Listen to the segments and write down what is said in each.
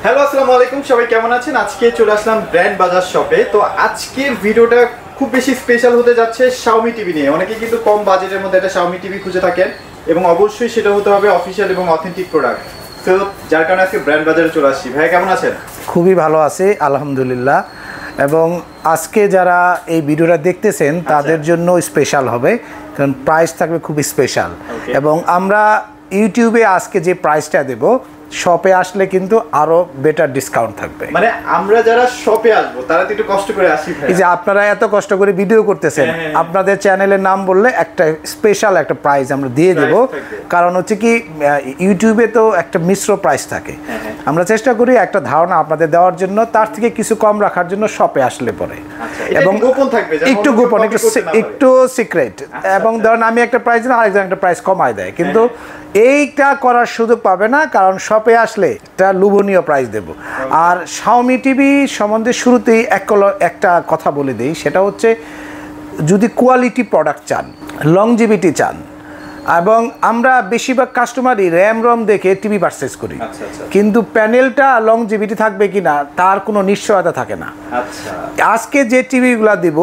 Hello আসসালামু আলাইকুম, সবাই কেমন আছেন? আজকে চলে আসলাম ব্র্যান্ড বাজার শপে। তো আজকের ভিডিওটা খুব বেশি স্পেশাল হতে যাচ্ছে Xiaomi টিভি নিয়ে। অনেকে কিন্তু কম বাজেটের মধ্যে একটা Xiaomi টিভি খুঁজে থাকেন এবং অবশ্যই সেটা হতে হবে অফিশিয়াল এবং অথেন্টিক প্রোডাক্ট। তো যার কারণে আজকে ব্র্যান্ড বাজারে চলে আসছি। ভাই কেমন আছেন? খুবই ভালো আছি আলহামদুলিল্লাহ। এবং আজকে যারা এই ভিডিওটা দেখতেছেন তাদের জন্য স্পেশাল হবে, কারণ প্রাইস থাকবে খুব স্পেশাল। এবং আমরা ইউটিউবে আজকে যে প্রাইসটা দেব, শপে আসলে কিন্তু আরো বেটার ডিসকাউন্ট থাকবে। মানে আমরা যারা শপে আসবো তারা তো একটু কষ্ট করে আসি ভাই। এই যে আপনারা এত কষ্ট করে ভিডিও করতেছেন, আপনাদের চ্যানেলের নাম বললে একটা স্পেশাল একটা প্রাইস আমরা দিয়ে দেব। কারণ হচ্ছে কি, ইউটিউবে তো একটা মিশ্র প্রাইস থাকে। আমরা চেষ্টা করি একটা ধারণা আপনাদের দেওয়ার জন্য, তার থেকে কিছু কম রাখার জন্য শপে আসলে পরে। এবং গোপন থাকবে, একটু গোপন, একটু সিক্রেট। এবং ধরেন আমি একটা প্রাইস দিন, আরেকজন একটা প্রাইস কমায় দেয়, কিন্তু এইটা করার সুযোগ পাবে না, কারণ শপে আসলে একটা লোভনীয় প্রাইস দেব। আর Xiaomi টিভি সম্বন্ধে শুরুতেই একটা কথা বলে দিই, সেটা হচ্ছে যদি কোয়ালিটি প্রোডাক্ট চান, লংজিভিটি চান, এবং আমরা বেশিরভাগ কাস্টমারই র্যাম রম দেখে টিভি পারচেজ করি, কিন্তু প্যানেলটা লংজিভিটি থাকবে কিনা তার কোনো নিশ্চয়তা থাকে না। আজকে যে টিভিগুলা দিব,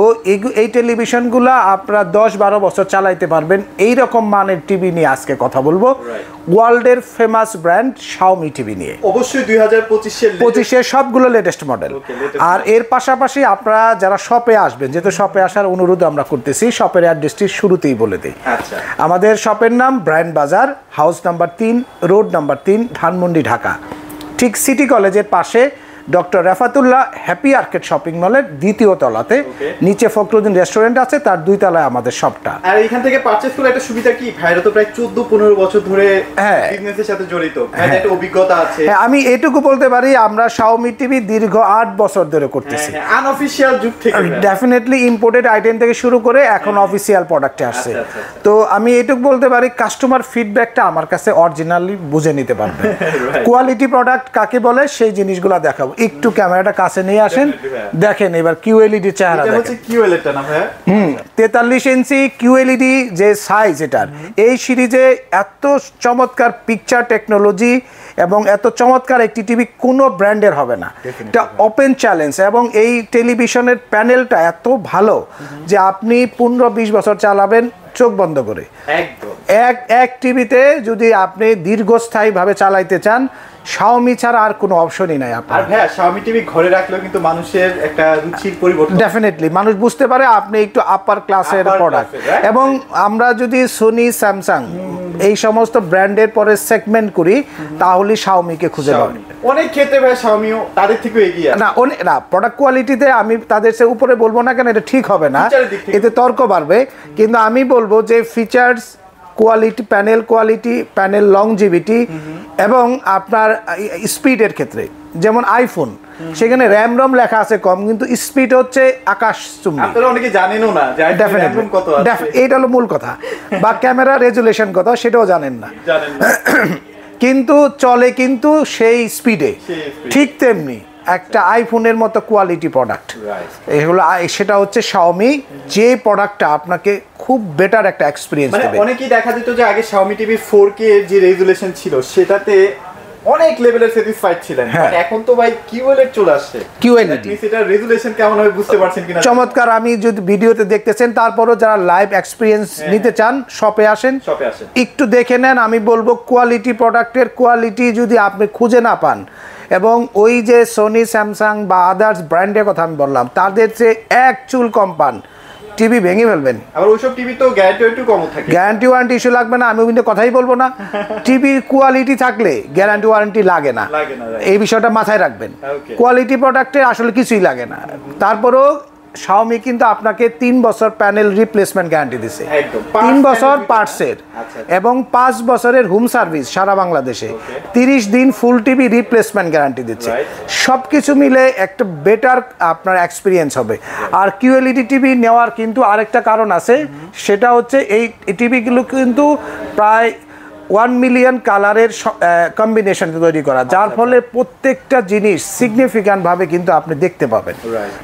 এই টেলিভিশনগুলা আপনারা 10-12 বছর চালাইতে পারবেন। এই রকম মানের টিভি নিয়ে আজকে কথা বলবো, ওয়ার্ল্ডের ফেমাস ব্র্যান্ড Xiaomi টিভি নিয়ে। অবশ্যই 2025-এর সবগুলো লেটেস্ট মডেল। আর এর পাশাপাশি আপনারা যারা শপে আসবেন, যেহেতু শপে আসার অনুরোধ আমরা করতেছি, শপের অ্যাড্রেসটি শুরুতেই বলে দিই। আমাদের শপের নাম ব্র্যান্ড বাজার, house number 3, road number 3, Dhanmondi, Dhaka. ঠিক সিটি কলেজের পাশে doctor Rafatullah happy arcade shopping মলের দ্বিতীয় তলাতে, নিচে ফখরুদ্দিন রেস্টুরেন্ট আছে, তার 2 তলায় আমাদের শপটা। আর এখান থেকে পারচেজ করলে একটা সুবিধা কি, ভাইরা তো প্রায় 14-15 বছর ধরে বিজনেসের সাথে জড়িত, ভাইদের একটা অভিজ্ঞতা আছে। আমি এটুকু বলতে পারি, আমরা Xiaomi টিভি দীর্ঘ 8 বছর ধরে করতেছি। আনঅফিশিয়াল যুগ থেকে, ডেফিনেটলি ইম্পোর্টেড আইটেম থেকে শুরু করে এখন অফিসিয়াল প্রোডাক্টে আসছে। তো আমি এটুকু বলতে পারি, কাস্টমার ফিডব্যাকটা আমার কাছে অরিজিনালি বুঝে নিতে পারবে। কোয়ালিটি প্রোডাক্ট কাকে বলে সেই জিনিসগুলো দেখাবো। একটু ক্যামেরাটা কাছে নিয়ে আসেন, দেখেন এবার কিউএলইডি চেহারা দেখেন। 43 ইঞ্চি কিউএলইডি যে সাইজ, এটার এই সিরিজে এত চমৎকার পিকচার টেকনোলজি এবং এত চমৎকার একটি টিভি কোনো ব্র্যান্ডের হবে না। এটা ওপেন চ্যালেঞ্জ। এবং এই টেলিভিশনের প্যানেলটা এত ভালো যে আপনি 15-20 বছর চালাবেন চোখ বন্ধ করে। এক টিভিতে যদি আপনি দীর্ঘস্থায়ীভাবে চালাইতে চান, Xiaomi ছাড়া আর কোনো অপশনই নাই আপনার। আর ভাই Xiaomi টিভি ঘরে রাখলেও কিন্তু মানুষের একটা রুচির পরিবর্তন, ডেফিনেটলি মানুষ বুঝতে পারে আপনি একটু আপার ক্লাসের প্রোডাক্ট। এবং আমরা যদি সোনি, স্যামসাং এই সমস্ত ব্র্যান্ডের পরে সেগমেন্ট করি, তাহলে Xiaomi কে খুঁজে পাবেন। অনেক ক্ষেত্রে ভাই Xiaomiও তাদের থেকেও এগিয়ে আছে। না, প্রোডাক্ট কোয়ালিটিতে আমি তাদের চেয়ে উপরে বলবো না, কেন এটা ঠিক হবে না, এতে তর্ক বাড়বে। কিন্তু আমি বলবো যে ফিচার্স, কোয়ালিটি, প্যানেল লংজিভিটি এবং আপনার স্পিডের ক্ষেত্রে, যেমন আইফোন, সেখানে র্যাম রম লেখা আছে কম, কিন্তু স্পিড হচ্ছে আকাশচুম্বী। আপনারা অনেকে জানেনও না যে র্যাম রম কত আছে, এটা হলো মূল কথা। বা ক্যামেরা রেজুলেশন কত, সেটাও জানেন না। কিন্তু চলে কিন্তু সেই স্পিডে। ঠিক তেমনি একটা আইফোনের মতো কোয়ালিটি প্রোডাক্ট এগুলো, সেটা হচ্ছে Xiaomi, যে প্রোডাক্টটা আপনাকে খুব বেটার একটা এক্সপেরিয়েন্স দেবে। অনেকেই দেখা যেত যে আগে Xiaomi টিভি 4K যে রেজুলেশন ছিল সেটাতে অনেক লেভেলের স্যাটিসফাইড ছিলেন, এখন তো ভাই কিউএলইডি চলে আসছে। কিউএলইডি এটা রেজুলেশন কেমন হবে বুঝতে পারছেন কিনা? চমৎকার। আমি যদি ভিডিওতে দেখতেছেন, তারপরও যারা লাইভ এক্সপেরিয়েন্স নিতে চান, শপে আসেন, একটু দেখে নেন। আমি বলবো কোয়ালিটি প্রোডাক্টের কোয়ালিটি যদি আপনি খুঁজে না পান, এবং ওই যে সোনি, স্যামসাং বা আদার্স ব্র্যান্ডের কথা আমি বললাম, তাদের চেয়ে এক চুল কম পান, টিভি ভেঙে ফেলবেন। আবার ওইসব টিভি তো গ্যারান্টি একটু কম থাকে। গ্যারান্টি ওয়ারেন্টি ইস্যু লাগবে না, আমি কিন্তু কথাই বলবো না। টিভির কোয়ালিটি থাকলে গ্যারান্টি ওয়ারেন্টি লাগে না, এই বিষয়টা মাথায় রাখবেন। কোয়ালিটি প্রোডাক্টে আসলে কিছুই লাগে না। তারপরেও Xiaomi কিন্তু আপনাকে 3 বছর প্যানেল রিপ্লেসমেন্ট গ্যারান্টি দিছে, 3 বছর পার্টসের, এবং 5 বছরের হোম সার্ভিস সারা বাংলাদেশে, 30 দিন ফুল টিভি রিপ্লেসমেন্ট গ্যারান্টি দিচ্ছে। সব কিছু মিলে একটা বেটার আপনার এক্সপিরিয়েন্স হবে। আর কিউএলইডি টিভি নেওয়ার কিন্তু আরেকটা কারণ আছে, সেটা হচ্ছে এই টিভিগুলো কিন্তু প্রায় 1 মিলিয়ন কালারের কম্বিনেশন তৈরি করা, যার ফলে প্রত্যেকটা জিনিস সিগনিফিক্যান্ট ভাবে কিন্তু আপনি দেখতে পাবেন।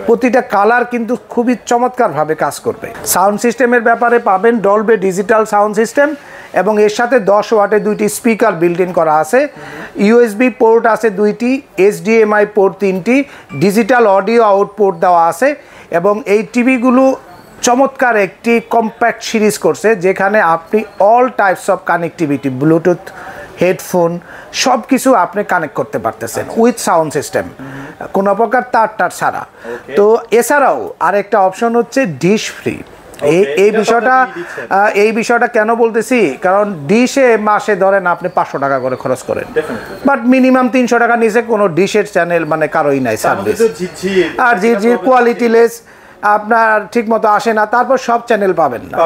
প্রতিটা কালার কিন্তু খুবই চমৎকার ভাবে কাজ করবে। সাউন্ড সিস্টেমের ব্যাপারে পাবেন ডলবে ডিজিটাল সাউন্ড সিস্টেম, এবং এর সাথে 10 ওয়াটের 2টি স্পিকার বিল্ট ইন করা আছে, ইউএসবি পোর্ট আছে 2টি, HDMI পোর্ট 3টি, ডিজিটাল অডিও আউট পোর্ট দেওয়া আছে। এবং এই টিভিগুলো চমৎকার একটি কম্প্যাক্ট সিরিজ করছে, যেখানে আপনি all types of connectivity, Bluetooth, headphone সব কিছু আপনি কানেক্ট করতে পারতেছেন উইথ সাউন্ড সিস্টেম, কোনো প্রকার তার ছাড়া। তো এছাড়াও আরেকটা অপশন হচ্ছে ডিশ ফ্রি। এই বিষয়টা কেন বলতেছি, কারণ ডিশে মাসে ধরেন আপনি 500 টাকা করে খরচ করেন, বাট মিনিমাম 300 টাকা নিচে কোনো ডিশের চ্যানেল মানে কারোই নাই সার্ভিস, আর ঝিরঝির কোয়ালিটিলেস আপনার ঠিক মতো আসে না, তারপর সব চ্যানেল পাবেন না।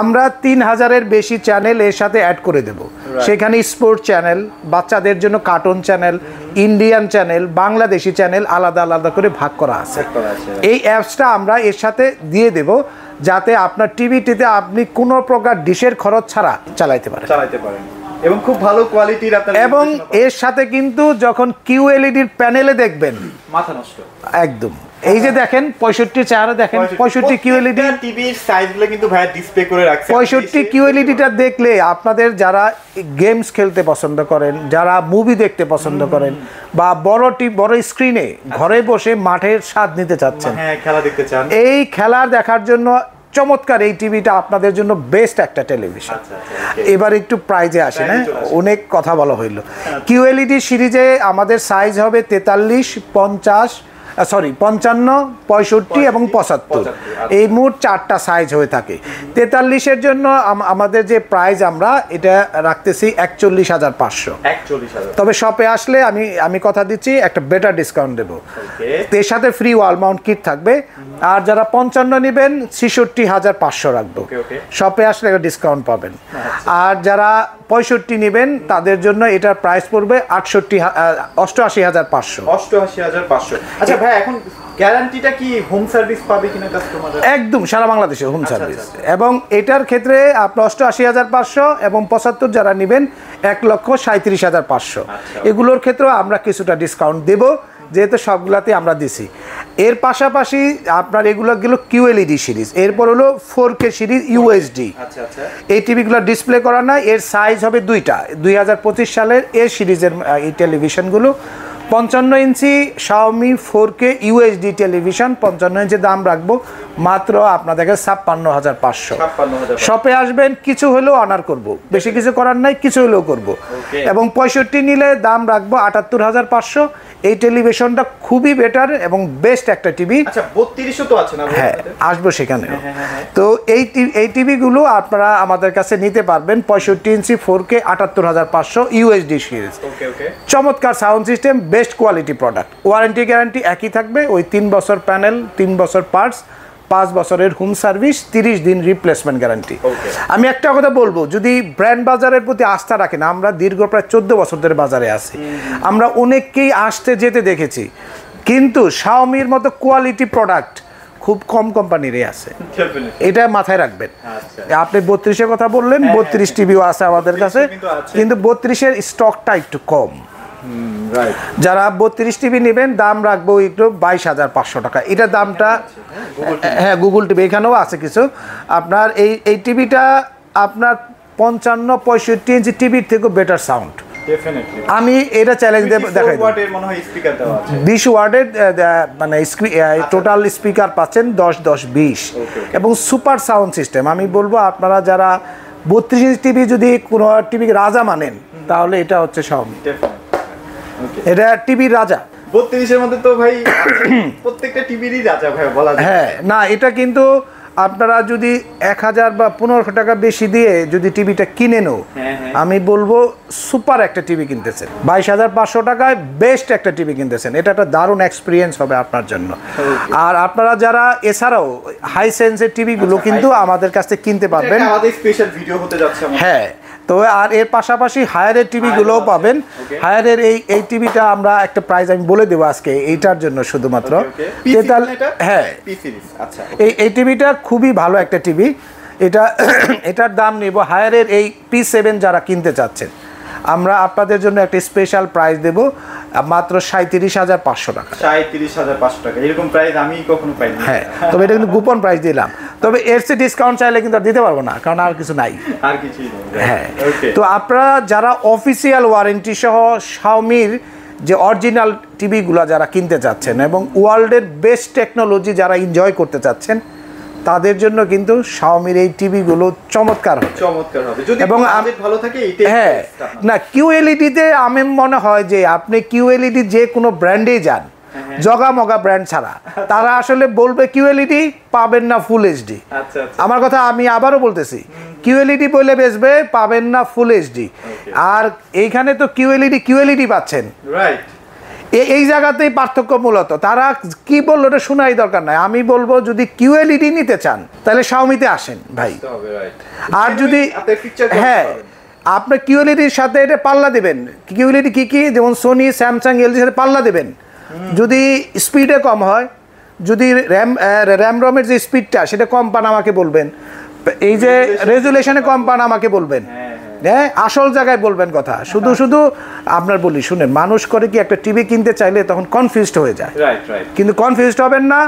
আমরা 3000-এর বেশি চ্যানেল এর সাথে অ্যাড করে দেব। সেখানে স্পোর্ট চ্যানেল, বাচ্চাদের জন্য cartoon channel, Indian channel, Bangladeshi channel আলাদা আলাদা করে ভাগ করা আছে। এই অ্যাপসটা আমরা এর সাথে দিয়ে দেব, যাতে আপনার টিভিটিতে আপনি কোনো প্রকার ডিশের খরচ ছাড়া চালাতে পারেন এবং খুব ভালো কোয়ালিটির আপনারা। এবং এর সাথে কিন্তু যখন কিউএলইডির প্যানেলে দেখবেন মাথা নষ্ট একদম। এই যে দেখেন 65 চেহারা দেখেন, 65 কিউএলইডি টিভির সাইজগুলো কিন্তু ভাই ডিসপ্লে করে রাখছে। 65 কিউএলইডিটা দেখলে আপনাদের যারা গেমস খেলতে পছন্দ করেন, যারা মুভি দেখতে পছন্দ করেন, বা বড় স্ক্রিনে ঘরে বসে মাঠের স্বাদ নিতে চাচ্ছেন, হ্যাঁ খেলা দেখতে চান, এই খেলা দেখার জন্য চমৎকার এই টিভিটা আপনাদের জন্য বেস্ট একটা টেলিভিশন। এবার একটু প্রাইজে আসে না, অনেক কথা বলা হইল। কিউএলইডি সিরিজে আমাদের সাইজ হবে 43, 55, 65 এবং 75, এই মোট 4টা সাইজ হয়ে থাকে। 43-এর জন্য আমাদের যে প্রাইস আমরা এটা রাখতেছি 41,500। তবে শপে আসলে আমি কথা দিচ্ছি একটা বেটার ডিসকাউন্ট দেবো, এর সাথে ফ্রি ওয়াল মাউন্ট কিট থাকবে। আর যারা 55 নেবেন 66,500 রাখবো, শপে আসলে একটা ডিসকাউন্ট পাবেন। আর যারা 65 নেবেন তাদের জন্য এটার প্রাইস পড়বে 88,500। আচ্ছা ভাই, এখন গ্যারান্টিটা কি হোম সার্ভিস পাবে কিনা কাস্টমাররা? একদম সারা বাংলাদেশে হোম সার্ভিস। এবং এটার ক্ষেত্রে আপনার 88,500 এবং 75 যারা নেবেন 1,37,500। এগুলোর ক্ষেত্রেও আমরা কিছুটা ডিসকাউন্ট দেব, যেহেতু সবগুলাতে আমরা দিছি। এর পাশাপাশি আপনার এগুলো গেল কিউএলইডি সিরিজ, এরপর হলো 4K সিরিজ ইউএসডি। এই টিভিগুলো ডিসপ্লে করা না, এর সাইজ হবে 2টা। 2025 সালের এই সিরিজের এই টেলিভিশনগুলো 55 ইঞ্চি Xiaomi 4K ইউএসডি টেলিভিশন, 55 ইঞ্চি দাম রাখবো মাত্র আপনাদেরকে 56,500। শপে আসবেন, কিছু হলেও অনার করব, বেশি কিছু করার নাই, কিছু হলেও করব। এবং 65 নিলে দাম রাখবো 78,500। এই টেলিভিশনটা খুবই বেটার এবং বেস্ট একটা টিভি। আচ্ছা 32 তো আছে না? হ্যাঁ আসবো সেখানে। তো এই টিভিগুলো আপনারা আমাদের কাছে নিতে পারবেন। 65 ইঞ্চি 4K 78,500 ইউএসডি সিরিজ, চমৎকার sound system, best quality product. Warranty guarantee একই থাকবে, ওই 3 বছর প্যানেল, 3 বছর পার্টস, 5 বছরের হোম সার্ভিস, 30 দিন রিপ্লেসমেন্ট গ্যারান্টি। আমি একটা কথা বলবো, যদি ব্র্যান্ড বাজারের প্রতি আস্থা রাখেন, আমরা দীর্ঘ প্রায় 14 বছর ধরে বাজারে আছি, আমরা অনেককেই আসতে যেতে দেখেছি, কিন্তু শাওমির মতো কোয়ালিটি প্রোডাক্ট খুব কম কোম্পানিরই আছে, এটা মাথায় রাখবেন। আপনি 32-এর কথা বললেন, 32 টিভিও আছে আমাদের কাছে, কিন্তু 32-এর স্টকটা একটু কম। যারা 32 টিভি নেবেন দাম রাখবো একটু 22,500 টাকা। এটা দামটা হ্যাঁ গুগল টিভি এখানেও আছে কিছু। আপনার এই টিভিটা আপনার 55-65 ইঞ্চি টিভির থেকে বেটার সাউন্ড। আমি এটা চ্যালেঞ্জ দেখাই, 20 ওয়াটের মানে টোটাল স্পিকার পাচ্ছেন 10-10-20 এবং সুপার সাউন্ড সিস্টেম। আমি বলবো আপনারা যারা 32 ইঞ্চি টিভি যদি কোনো টিভি রাজা মানেন, তাহলে এটা হচ্ছে Xiaomi, এটা টিভির রাজা। 32-এর মধ্যে তো ভাই প্রত্যেকটা টিভিরই রাজা ভাই বলা যায়। হ্যাঁ না, এটা কিন্তু আপনারা যদি 1,000 বা 1500 টাকা বেশি দিয়ে যদি টিভিটা কিনে নেও, আমি বলবো সুপার একটা টিভি কিনতেছেন, 22,500 টাকায় বেস্ট একটা টিভি কিনতেছেন। এটা একটা দারুণ এক্সপিরিয়েন্স হবে আপনার জন্য। আর আপনারা যারা এছাড়াও হাই সেন্সের টিভিগুলো কিন্তু আমাদের কাছ থেকে কিনতে পারবেন, আমাদের স্পেশাল ভিডিও হতে যাচ্ছে। হ্যাঁ, তো আর এর পাশাপাশি হায়ারের টিভিগুলোও পাবেন। হায়ারের এই টিভিটা আমরা একটা প্রাইস আমি বলে দেবো আজকে এইটার জন্য শুধুমাত্র। হ্যাঁ, এই টিভিটা খুবই ভালো একটা টিভি। এটা এটার দাম নিব হায়ারের এই P7 যারা কিনতে চাচ্ছেন আমরা আপনাদের জন্য একটা স্পেশাল প্রাইস দেব মাত্র 37,500 টাকা। 37,500 টাকা, এরকম প্রাইস আমি কখনো পাইনি। হ্যাঁ, তবে এটা কিন্তু কুপন প্রাইস দিলাম, তবে এর চেয়ে ডিসকাউন্ট চাইলে কিন্তু আর দিতে পারবো না, কারণ আর কিছু নাই। আর কিছুই নেই। হ্যাঁ, ওকে। তো আপনারা যারা অফিসিয়াল ওয়ারেন্টি সহ শাওমির যে অরিজিনাল টিভিগুলো যারা কিনতে চাচ্ছেন এবং ওয়ার্ল্ডের বেস্ট টেকনোলজি যারা এনজয় করতে চাচ্ছেন তাদের জন্য কিন্তু শাওমির এই টিভিগুলো চমৎকার হবে। চমৎকার হবে যদি এবং বাজেট ভালো থাকে এইটাই। হ্যাঁ, না কিউএলইডি তে আমি মনে হয় যে আপনি কিউএলইডি যে কোনো ব্র্যান্ডেই যান জগামগা ব্র্যান্ড ছাড়া তারা আসলে বলবে কিউএলইডি পাবেন না ফুল এইচডি। আচ্ছা আচ্ছা, আমার কথা আমি আবারও বলতেছি, কিউএলইডি বলে বেচবে পাবেন না ফুল এইচডি, আর এইখানে তো কিউএলইডি পাচ্ছেন। রাইট, এই জায়গাতেই পার্থক্য মূলত। তারা কি বললো এটা শোনাই দরকার নাই, আমি বলবো যদি কিউএলইডি নিতে চান তাহলে শাওমিতে আসেন ভাই। আর যদি হ্যাঁ আপনি কিউএলইডির সাথে এটা পাল্লা দেবেন, কিউএলইডি কি কি যেমন সোনি স্যামসাং এলজির সাথে পাল্লা দেবেন, যদি স্পিডে কম হয়, যদি র্যাম রমের যে স্পিডটা সেটা কম পান আমাকে বলবেন, এই যে রেজুলেশনে কম পান আমাকে বলবেন। হ্যাঁ, আসল জায়গায় বলবেন কথা। শুধু শুধু আপনার বলি শুনেন, মানুষ করে কি একটা টিভি কিনতে চাইলে তখন কনফিউজড হয়ে যায়, কিন্তু কনফিউজড হবেন না।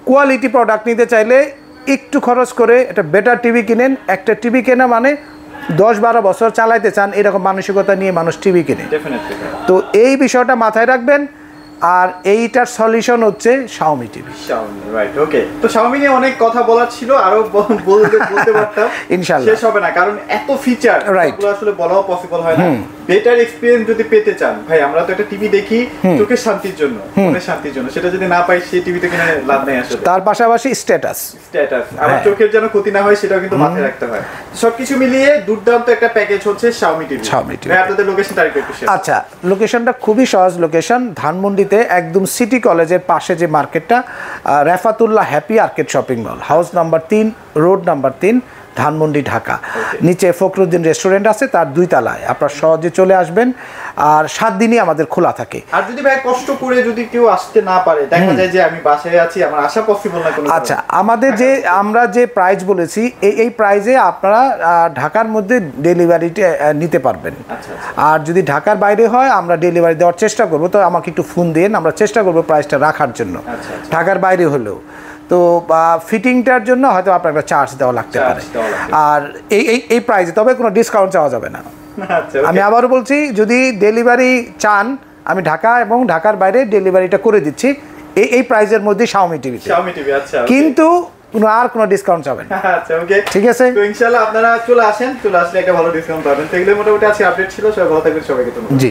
কোয়ালিটি প্রোডাক্ট নিতে চাইলে একটু খরচ করে একটা বেটার টিভি কিনেন। একটা টিভি কেনা মানে 10-12 বছর চালাইতে চান এরকম মানসিকতা নিয়ে মানুষ টিভি কিনে। তো এই বিষয়টা মাথায় রাখবেন, আর এইটার সলিউশন হচ্ছে শাওমি টিভি। রাইট, ওকে। তো শাওমি নিয়ে অনেক কথা বলার ছিল, আরো বলতে পারতাম, ইনশাআল্লাহ শেষ হবে না, কারণ এত ফিচার এগুলো আসলে বলাও পসিবল হয় না। বেটার এক্সপেরিয়েন্স যদি পেতে চান ভাই, আমরা তো একটা টিভি দেখি চোখের শান্তির জন্য, মনের শান্তির জন্য, সেটা যদি না পাই সেই টিভিতে কিনে লাভ নাই আসলে। তার পাশাপাশি স্ট্যাটাস আমার চোখের যেন ক্ষতি না হয় সেটাও কিন্তু মাথায় রাখতে হয়। সবকিছু মিলিয়ে দুর্দান্ত একটা প্যাকেজ হচ্ছে শাওমি টিভি। ভাই আপনাদের লোকেশনটা আরেকটু শেয়ার। আচ্ছা, লোকেশনটা খুবই সহজ লোকেশন, ধানমন্ডিতে একদম সিটি কলেজের পাশে যে মার্কেটটা, Refatullah happy arcade shopping mall, house number 3, road number 3, Dhanmondi, Dhaka. নিচে ফখরুদ্দিন রেস্টুরেন্ট আছে, তার 2 তলায়। আপনারা সহজে চলে আসবেন, আর 7 দিনই আমাদের খোলা থাকে। আর যদি ভাই কষ্ট করে যদি কেউ আসতে না পারে, দেখা যায় যে আমি বাসায় আছি, আমার আসা পসিবল না কোনো। আচ্ছা, আমাদের যে আমরা যে প্রাইস বলেছি এই প্রাইসে আপনারা ঢাকার মধ্যে ডেলিভারিটা নিতে পারবেন। আর যদি ঢাকার বাইরে হয় আমরা ডেলিভারি দেওয়ার চেষ্টা করব, তো আমাকে একটু ফোন দিন, আমরা চেষ্টা করব প্রাইসটা রাখার জন্য। ঢাকার বাইরে হলেও তো ফিটিংটার জন্য হয়তো আপনার একটা চার্জ দেওয়া লাগতে পারে, আর এই প্রাইসে তবে কোনো ডিসকাউন্ট চাওয়া যাবে না। আমি আবারও বলছি, যদি ডেলিভারি চান আমি ঢাকা এবং ঢাকার বাইরে ডেলিভারিটা করে দিচ্ছি এই প্রাইসের মধ্যে শাওমি টিভি। কিন্তু কোনো ডিসকাউন্ট চাবেন। আচ্ছা, ওকে, ঠিক আছে। তো ইনশাআল্লাহ আপনারা চলে আসেন, চলে আসলে একটা ভালো ডিসকাউন্ট পাবেন। তো এগুলো মোটামুটি আছে আপডেট ছিল। সবাই ভালো থাকবেন, সবাইকে ধন্যবাদ।